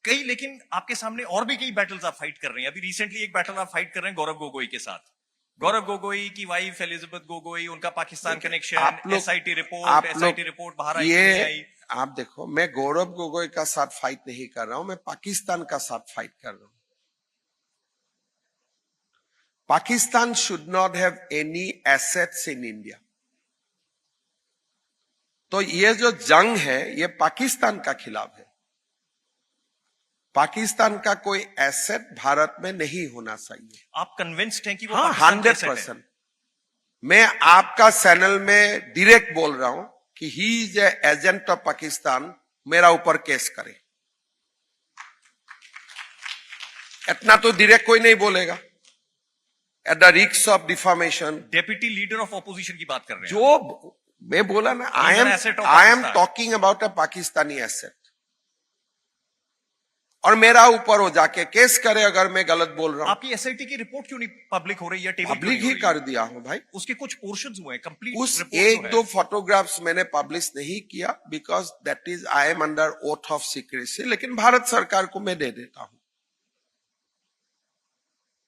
कई, लेकिन आपके सामने और भी कई बैटल्स आप फाइट कर रहे हैं। अभी रिसेंटली एक बैटल आप फाइट कर रहे हैं गौरव गोगोई के साथ। गौरव गोगोई की वाइफ एलिजाबेथ गोगोई, उनका पाकिस्तान कनेक्शन, एसआईटी रिपोर्ट बाहर आई कि नहीं आई। आप देखो, मैं गौरव गोगोई का साथ फाइट नहीं कर रहा हूं, मैं पाकिस्तान का साथ फाइट कर रहा हूं। Pakistan should not have any assets in India. तो ये जो जंग है ये पाकिस्तान का खिलाफ है। पाकिस्तान का कोई एसेट भारत में नहीं होना चाहिए। आप कन्विंस्ड हैं कि वो हाँ, पाकिस्तान के 100%। मैं आपका चैनल में डायरेक्ट बोल रहा हूं कि he is agent of Pakistan, मेरा ऊपर केस करे। इतना तो डायरेक्ट कोई नहीं बोलेगा। At the risk of deformation. Deputy leader of opposition की बात कर रहे हैं। जो मैं बोला ना, I am talking about a Pakistani asset. और मेरा ऊपर हो जाके केस करे अगर मैं गलत बोल रहा हूं। आपकी एसआईटी की रिपोर्ट क्यों नहीं पब्लिक हो रही है? पब्लिक ही कर दिया हूं भाई। उसके कुछ पोर्शंस हुए हैं, कंप्लीट उस एक दो फोटोग्राफ्स मैंने पब्लिश नहीं किया, because that is I am under oath of secrecy. लेकिन भारत सरकार को मैं दे देता हूं।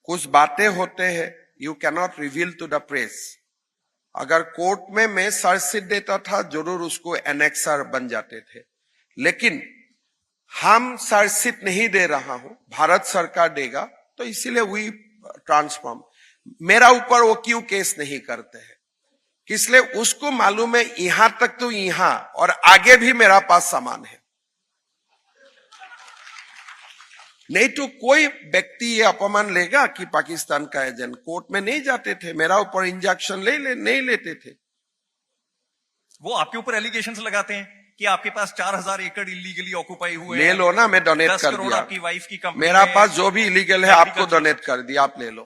कुछ बातें होते हैं you cannot reveal to the press. अगर कोर्ट में मैं चार्जशीट देता था, जरूर उसको एनेक्सर बन जाते थे। लेकिन हम चार्जशीट नहीं दे रहा हूं, भारत सरकार देगा, तो इसीलिए वी ट्रांसफॉर्म। मेरा ऊपर वो क्यों केस नहीं करते हैं? इसलिए उसको मालूम है यहां तक तो यहां, और आगे भी मेरा पास सामान है। नहीं तो कोई व्यक्ति ये अपमान लेगा कि पाकिस्तान का एजेंट। कोर्ट में नहीं जाते थे, मेरा ऊपर इंजेक्शन नहीं लेते थे। वो आपके ऊपर एलिगेशंस लगाते हैं कि आपके पास 4000 एकड़ इलीगली ऑक्युपाई हुए। ले लो ना, मैं डोनेट कर 10 करोड़ दिया। आपकी वाइफ की कंपनी। मेरा पास जो भी इलीगल है आपको डोनेट कर दिया, आप ले लो।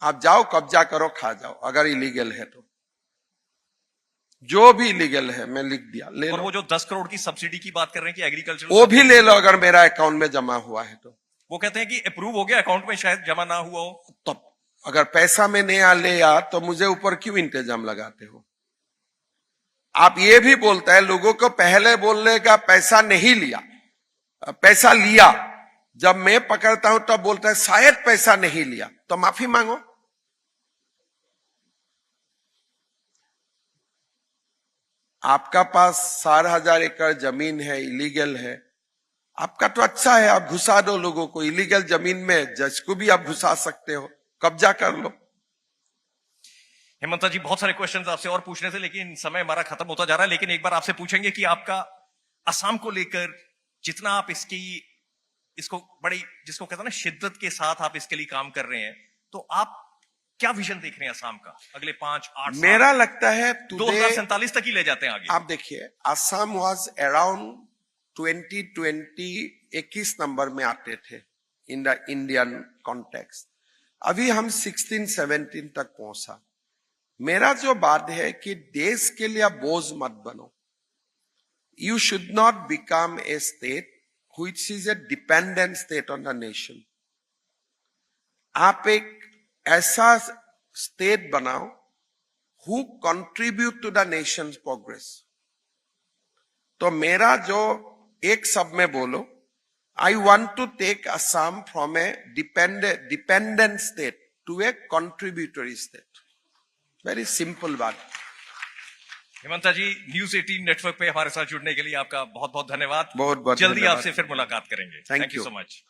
आप जाओ, कब्जा करो, खा जाओ। अगर इलीगल है तो, जो भी इलीगल है मैं लिख दिया, ले लो। और वो जो 10 करोड़ की सब्सिडी की बात कर रहे हैं कि एग्रीकल्चर, वो भी ले लो अगर मेरा अकाउंट में जमा हुआ है तो। वो कहते हैं कि अप्रूव हो गया, अकाउंट में शायद जमा ना हुआ हो। तो अगर पैसा में नहीं ले आ तो मुझे ऊपर क्यों इंतजाम लगाते हो? आप ये भी बोलता है लोगों को, पहले बोलने का पैसा नहीं लिया, पैसा लिया। जब मैं पकड़ता हूं तब बोलता है शायद पैसा नहीं लिया, तो माफी मांगो। आपका पास 4,000 एकड़ जमीन है, इलीगल है। आपका तो अच्छा है, आप घुसा दो लोगों को। इलीगल जमीन में जज को भी आप घुसा सकते हो, कब्जा कर लो। हेमंता जी, बहुत सारे क्वेश्चंस आपसे और पूछने थे, लेकिन समय हमारा खत्म होता जा रहा है। लेकिन एक बार आपसे पूछेंगे कि आपका असम को लेकर जितना आप इसको बड़ी, जिसको कहते हैं ना, शिद्दत के साथ आप इसके लिए काम कर रहे हैं, तो आप क्या विजन देख रहे हैं असम का अगले 5-8 साल? मेरा लगता है 2047 तक ही ले जाते हैं आगे। आप देखिए, असम वाज अराउंड 2020 21 नंबर में आते थे इन द इंडियन कॉन्टेक्स्ट। अभी हम 16-17 तक पहुंचा। मेरा जो बात है कि देश के लिए बोझ मत बनो। You should not become a state which is a dependent state on the nation. आप एक ऐसा स्टेट बनाओ who contribute to the nation's progress. तो मेरा जो एक सब में बोलो, I want to take Assam from a dependent state to a contributory state. Very simple बात। हेमंता जी, न्यूज़ 18 नेटवर्क पे हमारे साथ जुड़ने के लिए आपका बहुत बहुत धन्यवाद। बहुत बहुत जल्दी आपसे फिर मुलाकात करेंगे। Thank you so much.